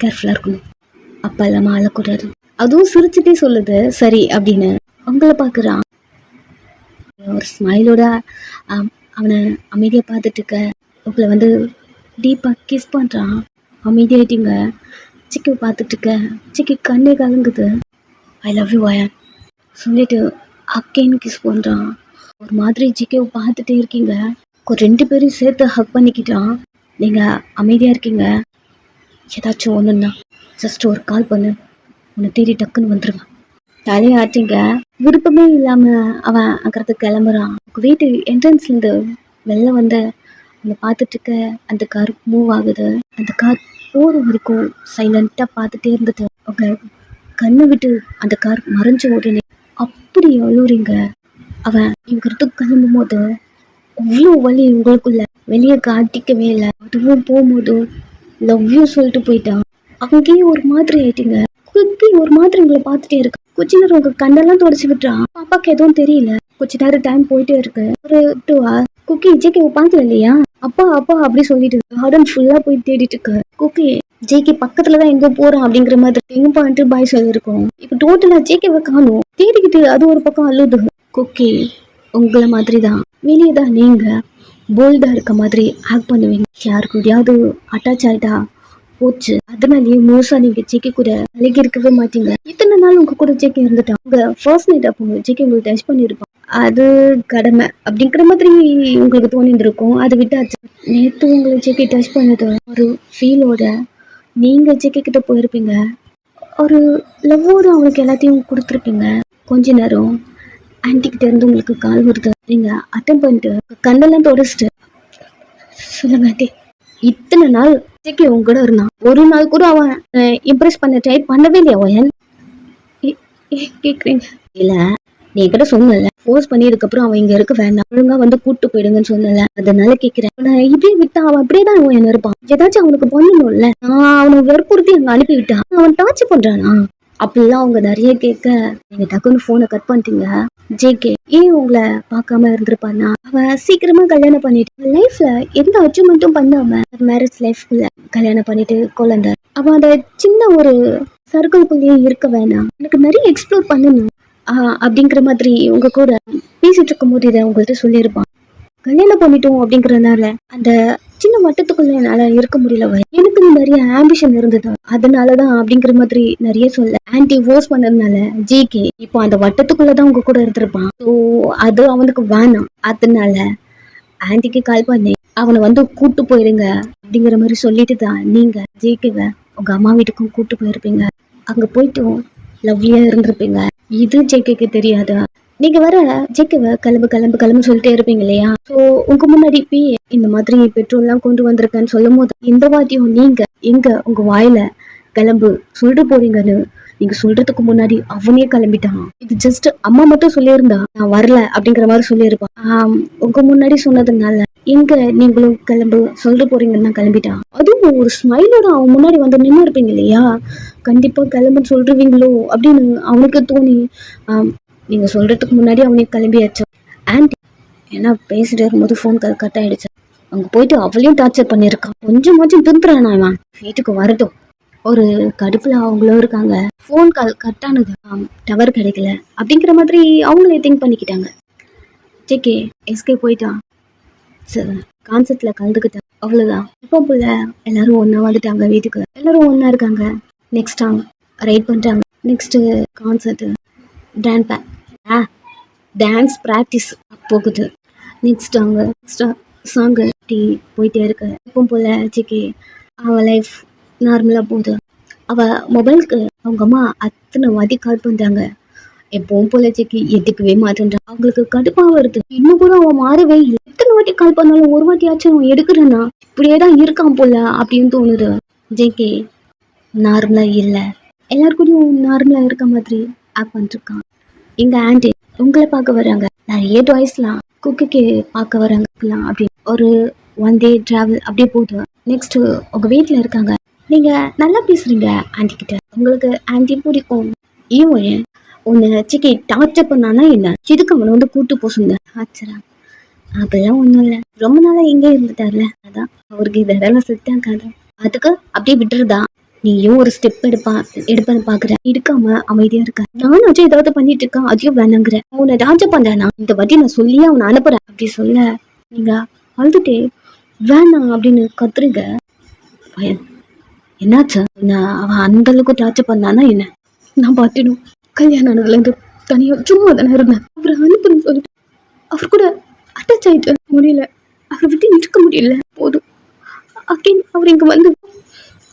கேர்ஃபுல்லா இருக்கணும், அப்பா இல்லாம அழக்கூடாது. அதுவும் சிரிச்சுட்டே சொல்லுது சரி அப்படின்னு. உங்களை பாக்குறான். ஒரு ஸ்மைலோட அவனை அமைதியா பார்த்துட்டு இருக்க. உங்களை வந்து டீப்பா கிஸ் பண்றான். அமைதியாயிட்டீங்க. சிக்கி பார்த்துட்டு இருக்க. சிக்கி கண்ணே கலங்குது. ஐ லவ் யூ அயன் சொல்லிட்டு அக்கேன்னு கிஸ் பண்றான். ஒரு மாதிரி ஜிக்கேவை பார்த்துட்டே இருக்கீங்க. 2 பேரும் சேர்த்து ஹக் பண்ணிக்கிட்டான். நீங்க அமைதியா இருக்கீங்க. ஏதாச்சும் ஒண்ணுன்னா ஜஸ்ட் ஒரு கால் பண்ணு, உன்னை தேடி டக்குன்னு வந்துருவான். தலையாட்டிங்க. விருப்பமே இல்லாம அவன் அங்கிறதுக்கு கிளம்புறான். வீட்டு என்ட்ரன்ஸ்லேருந்து வெளில வந்து அவனை பார்த்துட்டு இருக்க. அந்த கார் மூவ் ஆகுது. அந்த கார் போகிற வரைக்கும் சைலண்டாக பார்த்துட்டே இருந்துட்டு அவங்க கண்ணை விட்டு அந்த கார் மறைஞ்ச உடனே அப்படி அழுவுறீங்க. அவன் இங்கிறதுக்கு கிளம்பும் போது அவ்வளோ வலி உங்களுக்குள்ள வெளியே காட்டிக்கவே இல்லை. அதுவும் போகும்போது லவ் யூ சொல்லிட்டு போயிட்டான். அங்கேயே ஒரு மாதிரி ஆயிட்டீங்க. குக்கி ஒரு மாதிரி உங்களை பார்த்துட்டே இருக்கு. கொஞ்ச நேரம் உங்க கண்ணெல்லாம் தொடச்சி விட்டுறான். பாப்பாக்கு எதுவும் தெரியல. கொஞ்ச நேரம் டைம் போயிட்டே இருக்கு. ஒரு 2 hours குக்கி ஜேகே பார்க்கல இல்லையா? அப்பா அப்படி சொல்லிட்டு கார்டன் ஃபுல்லா போய் தேடிட்டு இருக்கு. குக்கி ஜேகே பக்கத்துலதான் எங்க போறான் அப்படிங்கிற மாதிரி எங்க பாயிண்ட் பாய் சொல்லிருக்கோம். இப்ப டோட்டலா ஜேகேவை காணும். தேடிக்கிட்டு அது ஒரு பக்கம் அழுது. குக்கி உங்களை மாதிரி தான் வெளியே தான் நீங்க போல்டா இருக்க மாதிரி ஆக்ட் பண்ணுவீங்க. யாருக்கூடயாவது அட்டாச் ஆயிட்டா போச்சு. அதனாலயே முழுசா நீங்க ஜேகே கூட பழகி இருக்கவே மாட்டீங்க. இத்தனை நாள் உங்க கூட ஜேகே இருந்துட்டா உங்க ஃபர்ஸ்ட் நைட் அப்போ ஜேகே உங்களுக்கு டச் பண்ணிருப்பான். அது கடமை அப்படிங்கிற மாதிரி உங்களுக்கு தோணி இருந்திருக்கும். அதை விட்டாச்சு. நேத்து உங்களை ஜேகே டச் பண்ணது ஒரு ஃபீலோட நீங்க ஜேகே கிட்ட போயிருப்பீங்க. ஒரு லவ்வோட அவங்களுக்கு எல்லாத்தையும் கொடுத்துருப்பீங்க. கொஞ்ச நேரம் ஆன்டி கிட்ட இருந்து உங்களுக்கு கால் வருது. நீங்க அட்டன் பண்ணிட்டு கண்ணெல்லாம் தொடச்சிட்டு சொல்லுங்க ஆண்டி. இத்தனை நாள் ஜேகே உங்க கூட இருந்தான். ஒரு நாள் கூட அவன் இம்ப்ரெஸ் பண்ண ட்ரை பண்ணவே இல்லையா அவன்? கேக்குறீங்க இல்ல? நீ கிட்ட சொன்னல ஃபோர்ஸ் பண்ணியதுக்கு அப்புறம் அவன் இங்க இருக்க வேண்டாம், ஒழுங்கா வந்து கூட்டு போயிடுங்கன்னு சொன்னல. அதனால கேக்குறேன். இப்படியே விட்டா அவன் அப்படியேதான் அவன் என்ன இருப்பான். ஏதாச்சும் அவனுக்கு பண்ணணும்ல. நான் அவனை வெறுப்புறுத்தி அங்க அனுப்பி விட்டான். அவன் டார்ச்சர் பண்றானா? அப்படிலாம் அவங்க நிறைய கேட்க நீங்க டக்குன்னு போனை கட் பண்ணிட்டீங்க. ஜேகே ஏன் உங்களை பார்க்காம இருந்திருப்பானா? அவன் சீக்கிரமா கல்யாணம் பண்ணிட்டு லைஃப்ல எந்த அச்சீவ்மெண்ட்டும் பண்ணாம மேரேஜ் லைஃப்ல கல்யாணம் பண்ணிட்டு குழந்தை. அவன் அந்த சின்ன ஒரு சர்க்கிள்குள்ளேயே இருக்க வேணாம், எனக்கு நிறைய எக்ஸ்ப்ளோர் பண்ணணும் அப்படிங்கிற மாதிரி உங்க கூட பேசிட்டு இருக்கும் போது இதை உங்கள்கிட்ட சொல்லியிருப்பான். கல்யாணம் பண்ணிட்டோம் அப்படிங்கறதுனால அந்த சின்ன வட்டத்துக்குள்ள என்னால இருக்க முடியல. எனக்கு நிறைய ஆம்பிஷன் இருந்தது, அதனாலதான் அப்படிங்கிற மாதிரி நிறைய சொல்ல. ஆன்டி ஃபோர்ஸ் பண்ணதுனால ஜேகே இப்போ அந்த வட்டத்துக்குள்ளதான் உங்க கூட இருந்திருப்பான். ஸோ அது அவனுக்கு வேணாம். அதனால ஆன்டிக்கு கால் பண்ணி அவனை வந்து கூட்டு போயிருங்க அப்படிங்கிற மாதிரி சொல்லிட்டு தான் நீங்க ஜேகேவை உங்க அம்மா வீட்டுக்கும் கூட்டு போயிருப்பீங்க. அங்க போயிட்டும் லவ்லியா இருந்திருப்பீங்க. இது ஜேகேக்கு தெரியாதா? நீங்க வர ஜேகேவை கிளம்பு கிளம்பு கிளம்பு சொல்லிட்டே இருப்பீங்க இல்லையா? ஸோ உங்க முன்னாடி இப்பயே இந்த மாதிரி பெட்ரோல் எல்லாம் கொண்டு வந்திருக்கேன்னு சொல்லும் போது இந்த வாட்டியும் நீங்க எங்க உங்க வாயில கிளம்பு சொல்லிட்டு போறீங்கன்னு நீங்க சொல்றதுக்கு முன்னாடி அவனே கிளம்பிட்டான். இது ஜஸ்ட் அம்மா மட்டும் சொல்லியிருந்தா நான் வரல அப்படிங்கிற மாதிரி சொல்லியிருப்பான். உங்க முன்னாடி சொன்னதுனால எங்க நீங்களும் கிளம்பு சொல்லிட்டு போறீங்கன்னா கிளம்பிட்டான். அதுவும் ஒரு ஸ்மைலோட அவன் முன்னாடி வந்து நின்று இருப்பீங்க இல்லையா? கண்டிப்பா கிளம்புன்னு சொல்றீங்களோ அப்படின்னு அவனுக்கு தோணி நீங்க சொல்றதுக்கு முன்னாடி அவனே கிளம்பியாச்சு. ஆன்டி ஏன்னா பேசிட்டு இருக்கும்போது ஃபோன் கால் கட் ஆயிடுச்சு. அங்க போயிட்டு அவளையும் டார்ச்சர் பண்ணிருக்கான். கொஞ்சமாச்சும் திருந்துறானா அவன்? வீட்டுக்கு வரட்டும். ஒரு கடுப்புல அவங்களும் இருக்காங்க. ஃபோன் கால் கட் ஆனது டவர் கிடைக்கல அப்படிங்கிற மாதிரி அவங்களே திங்க் பண்ணிக்கிட்டாங்க. ஜேகே எஸ்கே போயிட்டான். சரி கான்செர்ட்ல கலந்துக்கிட்டேன், அவ்வளவுதான். இப்போ போல எல்லாரும் ஒன்னா வந்துட்டாங்க. வீட்டுக்கு எல்லாரும் ஒன்னா இருக்காங்க. நெக்ஸ்ட் சாங் ரைட் பண்றாங்க. நெக்ஸ்ட் கான்செர்ட் டான்ஸ் ப்ராக்டிஸ் போகுது. நெக்ஸ்ட் அவங்க சாங்கு போயிட்டே இருக்கு. இப்போ போல ஜேகே அவ லைஃப் நார்மலா போகுது. அவ மொபைலுக்கு அவங்க அம்மா அத்தனை வாட்டி கால் பண்றாங்க. எப்பவும் போல ஜேகே எதுக்கவே மாட்டேன்றான். அவங்களுக்கு கடுப்பா வருது. இன்னும் கூட அவன் மாறவே இல்லை. எத்தனை வாட்டி கால் பண்ணாலும் ஒரு வாட்டியாச்சும் அவன் எடுக்கிறானா? இப்படியேதான் இருக்கான் போல அப்படின்னு தோணுது. ஜேகே நார்மலா இல்ல, எல்லாருக்கூடயும் நார்மலா இருக்க மாதிரி ஆக்ட் பண்ணிருக்கான். எங்க ஆன்டி உங்களை பார்க்க வராங்க. நிறைய டாய்ஸ்லாம் குக்கிக்கு பார்க்க வராங்க அப்படின்னு ஒரு ஒன் டே டிராவல் அப்படியே போகுது. நெக்ஸ்ட் உங்க வீட்டுல இருக்காங்க. நீங்க நல்லா பேசுறீங்க ஆன்டி கிட்ட, உங்களுக்கு ஆன்டி பிடிக்கும். ஏன் உன்னை ஜேகே டார்ச்சர் பண்ணானா என்ன? இதுக்கு அவனை வந்து கூட்டு போசுங்க. ஆச்சரா அப்படிலாம் ஒண்ணும் இல்ல, ரொம்ப நாளா எங்கே இருந்துட்டார்ல, அதான் அவருக்கு இதெல்லாம் செட் ஆகாது. அதுக்கு அப்படியே விட்டுருதா? நீயும் ஒரு ஸ்டெப் எடுப்பேன்னு பாக்குற, எடுக்காம அமைதியா இருக்க. நானாச்சும் ஏதாவது பண்ணிட்டு இருக்கேன், அதையும் வேணாங்கிற. உன்னை டார்ச்சர் பண்றானா? இந்த வாட்டி நான் சொல்லியே அவனை அனுப்புறேன் அப்படி சொல்ல நீங்க அழுதுட்டே வேணாம் அப்படின்னு கத்துறீங்க. என்னாச்சு? அவன் அந்த அளவுக்கு டார்ச்சர் பண்ணானா என்ன? நான் பாத்திடும் கல்யாணம் ஆனதுல இருந்து தனியா சும்மா தானே இருந்தேன். அவரை அனுப்புறேன்னு சொல்லிட்டு அவர் கூட அட்டாச் ஆயிட்டு முடியல, அவரை விட்டு இருக்க முடியல. போதும் அகைன் அவர் இங்க வந்து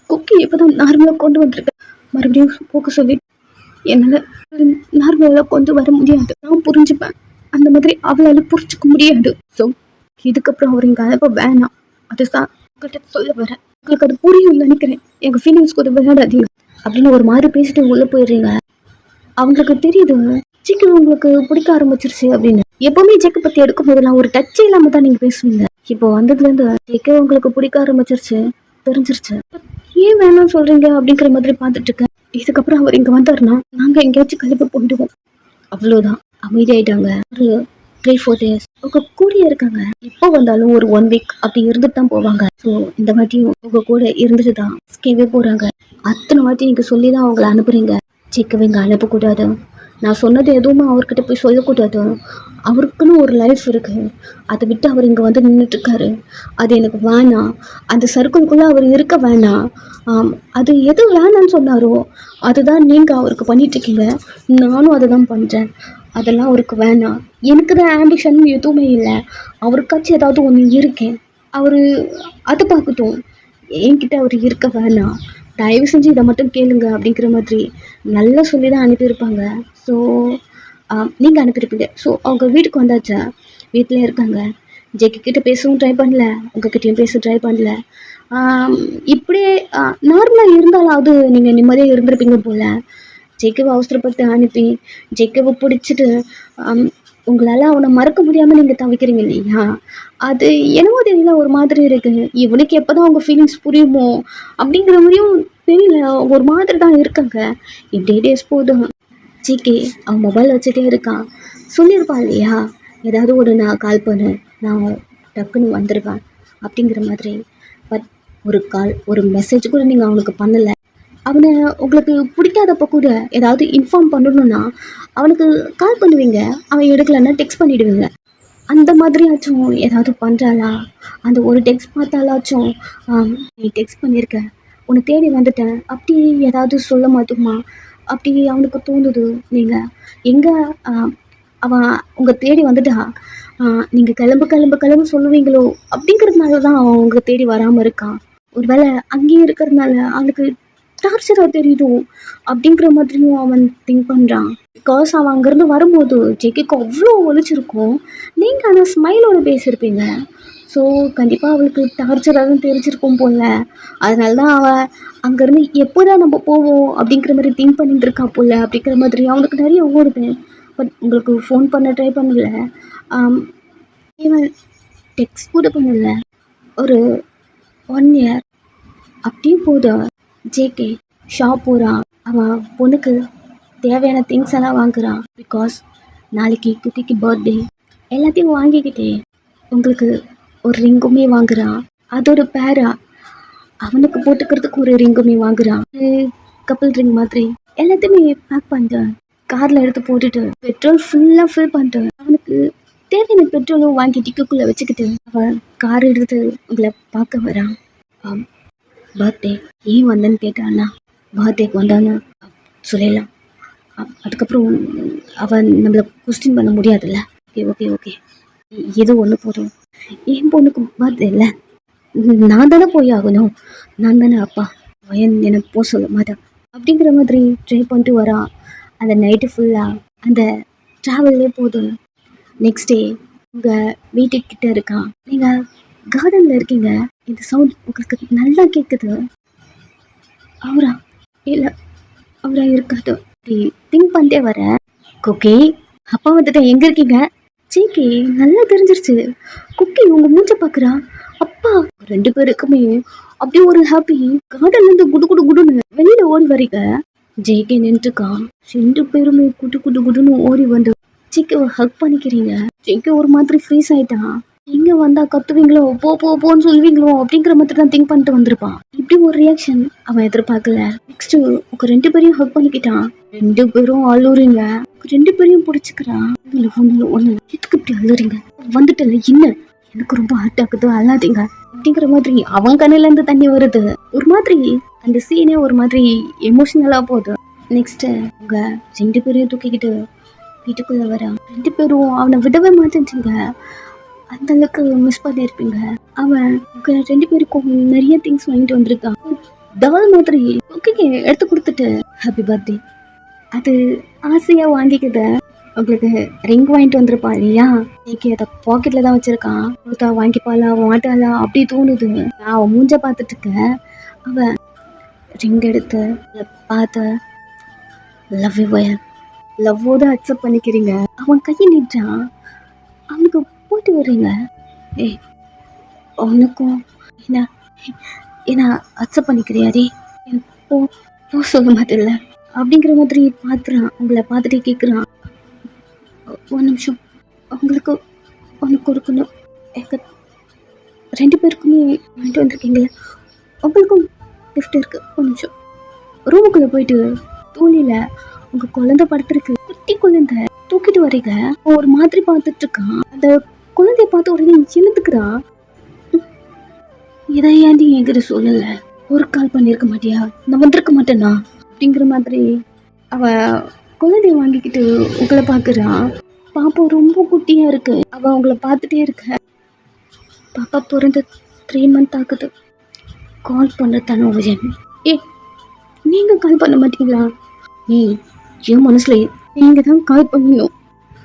குக்கி இப்பதான் நார்மலா கொண்டு வந்திருக்க, மறுபடியும் போக்க சொல்லி என்னால நார்மலா கொண்டு வர முடியாது. நான் புரிஞ்சுப்பேன், அந்த மாதிரி அவளால புரிஞ்சுக்க முடியாது. ஸோ இதுக்கப்புறம் அவர் இங்க அனுப்ப வேணாம். அதுதான் உங்கள்கிட்ட சொல்ல வரேன். உங்களுக்கு அது புரியும் நினைக்கிறேன். எங்க ஃபீலிங்ஸ்க்கு ஒரு விளையாடாதீங்க அப்படின்னு ஒரு மாதிரி பேசிட்டு உள்ள போயிடுறீங்க. அவங்களுக்கு தெரியுது ஜேகே உங்களுக்கு பிடிக்க ஆரம்பிச்சிருச்சு அப்படின்னு. எப்பவுமே ஜேகே பத்தி எடுக்கும் போதெல்லாம் ஒரு டச்சே இல்லாம தான் நீங்க பேசுவீங்க. இப்போ வந்ததுல இருந்து ஜேகே உங்களுக்கு பிடிக்க ஆரம்பிச்சிருச்சு தெரிஞ்சிருச்சு. ஏன் வேணாம் சொல்றீங்க அப்படிங்கிற மாதிரி பார்த்துட்டு இருக்கேன். இதுக்கப்புறம் அவர் இங்க வந்தாருன்னா நாங்க எங்கேயாச்சும் கழிப்பு போயிடுவோம். அவ்வளவுதான். அமைதியாயிட்டாங்க. ஒரு 3-4 days உங்க கூட இருக்காங்க. இப்போ வந்தாலும் ஒரு 1 week அப்படி இருந்துட்டு தான் போவாங்க. ஸோ இந்த வாட்டியும் உங்க கூட இருந்துட்டு தான் ஸ்கேவே போறாங்க. அத்தனை வாட்டி நீங்க சொல்லிதான் அவங்கள அனுப்புறீங்க. ஜேகேவை இங்க அனுப்பக்கூடாது, நான் சொன்னது எதுவுமே அவர்கிட்ட போய் சொல்லக்கூடாது. அவருக்குன்னு ஒரு லைஃப் இருக்குது. அதை விட்டு அவர் இங்கே வந்து நின்றுட்டுருக்காரு. அது எனக்கு வேணாம். அந்த சர்க்கிள்குள்ளே அவர் இருக்க வேணாம். அது எது வேணான்னு சொன்னாரோ அதுதான் நீங்கள் அவருக்கு பண்ணிகிட்ருக்கீங்க. நானும் அதை தான் பண்ணுறேன். அதெல்லாம் அவருக்கு வேணாம். எனக்கு தான் ஆம்பிஷன் எதுவுமே இல்லை. அவருக்காச்சும் ஏதாவது ஒன்று இருக்கேன். அவர் அதை பார்க்கட்டும். என்கிட்ட அவர் இருக்க வேணாம். தயவு செஞ்சு இதை மட்டும் கேளுங்க அப்படிங்கிற மாதிரி நல்லா சொல்லி தான் அனுப்பியிருப்பாங்க. ஸோ நீங்கள் அனுப்பியிருப்பீங்க. ஸோ அவங்க வீட்டுக்கு வந்தாச்சா? வீட்டில் இருக்காங்க. ஜேகே கிட்ட பேசவும் ட்ரை பண்ணல, உங்ககிட்டயும் பேச ட்ரை பண்ணல. இப்படியே நார்மலாக இருந்தாலாவது நீங்கள் நிம்மதியாக இருந்திருப்பீங்க போல். ஜேகேவை அவசரப்பட்டு அனுப்பி ஜேகேவை பிடிச்சிட்டு உங்களால் அவனை மறக்க முடியாமல் நீங்கள் தவிக்கிறீங்க இல்லையா? அது என்னவோ தெரியல, ஒரு மாதிரி இருக்குது. இவனுக்கு எப்போ தான் அவங்க ஃபீலிங்ஸ் புரியுமோ அப்படிங்கிற மாதிரியும் தெரியல, ஒரு மாதிரி தான் இருக்காங்க. இப்படியே டேஸ் போதும். ஜேகே அவன் மொபைல் வச்சுட்டே இருக்கான். சொல்லியிருப்பான் இல்லையா, ஏதாவது ஒரு நான் கால் பண்ணு, நான் டக்குன்னு வந்துடுவேன் அப்படிங்கிற மாதிரி. பட் ஒரு கால், ஒரு மெசேஜ் கூட நீங்கள் அவனுக்கு பண்ணலை. அவனை உங்களுக்கு பிடிக்காதப்போ கூட ஏதாவது இன்ஃபார்ம் பண்ணணுன்னா அவனுக்கு கால் பண்ணுவீங்க, அவன் எடுக்கலைன்னா டெக்ஸ்ட் பண்ணிவிடுவீங்க. அந்த மாதிரியாச்சும் ஏதாவது பண்ணுறாளா? அந்த ஒரு டெக்ஸ்ட் பார்த்தாலாச்சும் நீ டெக்ஸ்ட் பண்ணியிருக்க, உன்னை தேடி வந்துட்டேன் அப்படி ஏதாவது சொல்ல மாட்டோமா அப்படி அவனுக்கு தோணுது. நீங்கள் எங்கே அவன் உங்கள் தேடி வந்துட்டா நீங்கள் கிளம்பு கிளம்பு கிளம்பு சொல்லுவீங்களோ அப்படிங்கிறதுனால தான் அவன் உங்களை தேடி வராமல் இருக்கான். ஒருவேளை அங்கேயே இருக்கிறதுனால அவனுக்கு டார்ச்சராக தெரியுதோ அப்படிங்கிற மாதிரியும் அவன் திங்க் பண்ணுறான். பிகாஸ் அவன் அங்கேருந்து வரும்போது ஜேகேக்கு அவ்வளோ ஒழிச்சிருக்கும். நீங்கள் ஆனால் ஸ்மைலோடு பேசியிருப்பீங்க. ஸோ கண்டிப்பாக அவளுக்கு டார்ச்சராக தான் தெரிஞ்சிருக்கும் போல. அதனால தான் அவள் அங்கேருந்து எப்போ தான் நம்ம போவோம் அப்படிங்கிற மாதிரி திங்க் பண்ணிட்டு இருக்கா போல். அப்படிங்கிற மாதிரி அவனுக்கு நிறைய ஓடுது. பட் உங்களுக்கு ஃபோன் பண்ண ட்ரை பண்ணல, இவன் டெக்ஸ்ட் கூட பண்ணல. ஒரு 1 இயர் அப்படியே போதும். ஜேகே ஷாப் போகிறான். அவன் பொண்ணுக்கு தேவையான திங்ஸ் எல்லாம் வாங்குறான். பிகாஸ் நாளைக்கு குட்டிக்கு பர்த்டே. எல்லாத்தையும் வாங்கிக்கிட்டே உங்களுக்கு ஒரு ரிங்குமே வாங்குறான். அதோட பேரா அவனுக்கு போட்டுக்கிறதுக்கு ஒரு ரிங்குமே வாங்குறான். கப்பிள் ரிங் மாதிரி எல்லாத்தையுமே பேக் பண்ணிட்டு காரில் எடுத்து போட்டுட்டு பெட்ரோல் ஃபுல்லாக ஃபில் பண்ணிட்டு அவனுக்கு தேவையான பெட்ரோலும் வாங்கி டிக்குக்குள்ளே வச்சுக்கிட்டு அவன் கார் எடுத்து உங்களை பார்க்க வரான். பர்த்டே ஏன் வந்தேன்னு கேட்டான்னா பர்த்டேக்கு வந்தான்னு சொல்லலாம். அதுக்கப்புறம் அவன் நம்மளை கொஸ்டின் பண்ண முடியாதுல்ல. ஓகே ஓகே ஓகே ஏதோ ஒன்று போதும். என் பொண்ணுக்கு பர்த்டே இல்லை, நான் தானே போய் ஆகணும், நான் தானே அப்பா, என்னை போக சொல்ல மாட்டேன் அப்படிங்கிற மாதிரி ட்ரை பண்ணிட்டு வரான். அந்த நைட்டு ஃபுல்லாக அந்த ட்ராவல்லே போதும். நெக்ஸ்ட் டே உங்கள் வீட்டுக்கிட்ட இருக்கான். நீங்கள் கார்டனில் இருக்கீங்க. இந்த சவுண்ட் உங்களுக்கு நல்லா கேட்குது. அவரா இல்லை, அவரா இருக்காது. அப்படி திங்க் பண்ணிட்டே வர குக்கி அப்பா வந்துட்டு எங்கே இருக்கீங்க? ஜேகே நல்லா தெரிஞ்சிருச்சு. குக்கி உங்கள் மூஞ்ச பார்க்குறா. அப்பா 2 பேருக்குமே அப்படியே ஒரு ஹாப்பி. கார்டன்லேருந்து குடு குடு குடுன்னு வெளியில் ஓடி வரீங்க. ஜேகே நின்றுருக்கான். 2 பேருமே குடு குடு குடுன்னு ஓடி வந்து ஜேகேவை ஹக் பண்ணிக்கிறீங்க. ஜேகே ஒரு மாதிரி ஃப்ரீஸ் ஆகிட்டான். இங்கே வந்தால் கத்துவீங்களோ, போ போ போன்னு சொல்லுவீங்களோ அப்படிங்கிற மாதிரி தான் திங்க் பண்ணிட்டு வந்திருப்பான். இப்படி ஒரு ரியாக்ஷன் அவன் எதிர்பார்க்கல. நெக்ஸ்ட்டு உங்கள் 2 பேரையும் ஹக் பண்ணிக்கிட்டான். 2 பேரும் அழுறீங்க. 2 பேரையும் பிடிச்சிக்கிறான். ஒன்று எதுக்கு இப்படி அழுறீங்க? வந்துட்டல இன்னும் எனக்கு ரொம்ப ஹார்ட் ஆகுது, அழாதீங்க அப்படிங்கிற மாதிரி அவன் கண்ணிலேருந்து தண்ணி வருது. ஒரு மாதிரி அந்த சீனே ஒரு மாதிரி எமோஷனலாக போகுது. நெக்ஸ்ட்டு உங்கள் 2 பேரையும் தூக்கிக்கிட்டு வீட்டுக்குள்ளே வரான். 2 பேரும் அவனை விடவே மாட்டேன்ச்சிங்க. அந்த அளவுக்கு மிஸ் பண்ணியிருப்பீங்க. அவன் உங்கள் 2 பேருக்கும் நிறைய திங்ஸ் வாங்கிட்டு வந்திருக்கான். டால் மாதிரி குக்கிக்கு எடுத்து கொடுத்துட்டு ஹாப்பி பர்த்டே அது ஆசையாக வாங்கிக்கிட்ட உங்களுக்கு ரிங் வாங்கிட்டு வந்திருப்பான் இல்லையா? இன்னைக்கு அதை பாக்கெட்டில் தான் வச்சுருக்கான். கொடுத்தா வாங்கிப்பாளா வாட்டாளா அப்படி தோணுது. நான் அவன் மூஞ்ச பார்த்துட்டு இருக்கேன். அவன் ரிங் எடுத்து பார்த்து லவ் யூ வயர் லவ்வோடு அக்செப்ட் பண்ணிக்கிறீங்க. அவன் கையை நீட்டான். அவனுக்கு போட்டு வர்றீங்க. உனக்கும் என்ன என்ன அக்செப்ட் பண்ணிக்கிறியாடி? போ சொல்ல மாட்டில்ல அப்படிங்கிற மாதிரி பார்த்துறான். உங்களை பார்த்துட்டே கேட்குறான். 1 நிமிஷம், உங்களுக்கு ஒன்று கொடுக்கணும். எங்கள் 2 பேருக்குமே வாங்கிட்டு வந்திருக்கீங்களே, உங்களுக்கும் கிஃப்ட் இருக்குது. 1 நிமிஷம். ரூமுக்குள்ளே போயிட்டு தூணியில் உங்க குழந்தை படுத்திருக்கு, குட்டி குழந்தை தூக்கிட்டு வரீங்க, ஒரு மாதிரி பார்த்துட்டு இருக்கான். அந்த குழந்தைய பார்த்து உடனே இழுத்துக்கிறான். இதை ஏன் நீ என்கிட்ட சொல்லல? ஒரு கால் பண்ணிருக்க மாட்டியா? நான் வந்திருக்க மாட்டேனா அப்படிங்கிற மாதிரி அவ குழந்தைய வாங்கிக்கிட்டு உங்களை பாக்குறான். பாப்பா ரொம்ப குட்டியா இருக்கு. அவ உங்களை பார்த்துட்டே இருக்க. பாப்பா பிறந்து 3 month ஆகுது. கால் பண்ண தனோஜன். ஏ, நீங்க கால் பண்ண மாட்டீங்களா? என் மனசுல நீங்க தான் கால் பண்ணணும்.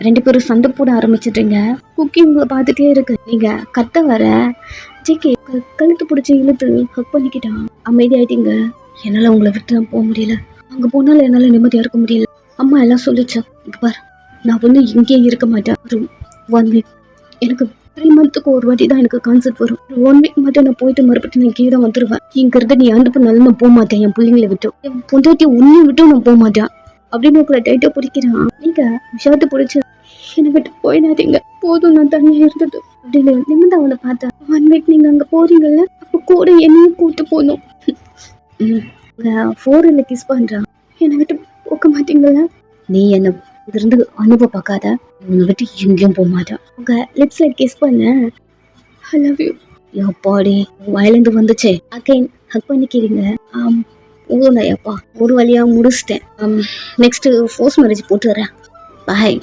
2 பேரும் சண்டை போட ஆரம்பிச்சிட்டீங்க. குக்கி உங்களை பார்த்துட்டே இருக்கு. நீங்க கத்த வர ஜிகே கழுத்து பிடிச்சி இழுத்து ஹக் பண்ணிக்கிட்டான். அமைதியாயிட்டீங்க. என்னால உங்களை விட்டு நான் போக முடியல. அங்க போனாலும் என்னால நிம்மதியா இருக்க முடியல. அம்மா எல்லாம் சொல்லிச்சு. இங்க பாரு, நான் வந்து இங்கேயே இருக்க மாட்டேன். ஒரு 1 week, எனக்கு 3 monthக்கு ஒரு வாட்டி தான் எனக்கு கான்செப்ட் வரும். ஒரு 1 week மட்டும் நான் போயிட்டு மறுபடியும் நான் கீழே வந்துருவேன். இங்கிறத நீ அனுப்புனாலும் நான் போக மாட்டேன். என் பிள்ளைங்களை விட்டு, என் பொண்டாட்டி உன்னை விட்டு நான் போக மாட்டேன் அப்படின்னு உங்களை டைட்டா பிடிக்கிறான். நீங்க விஷயத்தை பிடிச்சி என்னை விட்டு போயிடாதீங்க, போதும் நான் தனியா இருந்தது அப்படின்னு நிமிந்து அவனை பார்த்தேன். 1 week நீங்க அங்க போறீங்கல்ல, அப்ப கூட என்னையும் கூட்டு போகணும். ஃபோரில் கிஸ் பண்றான். என்னை விட்டு போக மாட்டீங்களா? நீ என்ன இருந்து அனுபவ பார்க்காத, உன்னை விட்டு எங்கேயும் போக மாட்டேன். உங்க லிப்ஸ்ல கிஸ் பண்ண. I love you. எப்பாடி வயலேந்து வந்துச்சே. அகைன் ஹக் பண்ணிக்கிறீங்க. போதும் அப்பா, ஒரு வழியா முடிச்சிட்டேன். நெக்ஸ்ட் ஃபோர்ஸ் மேரேஜ் போட்டு வரேன். பாய்.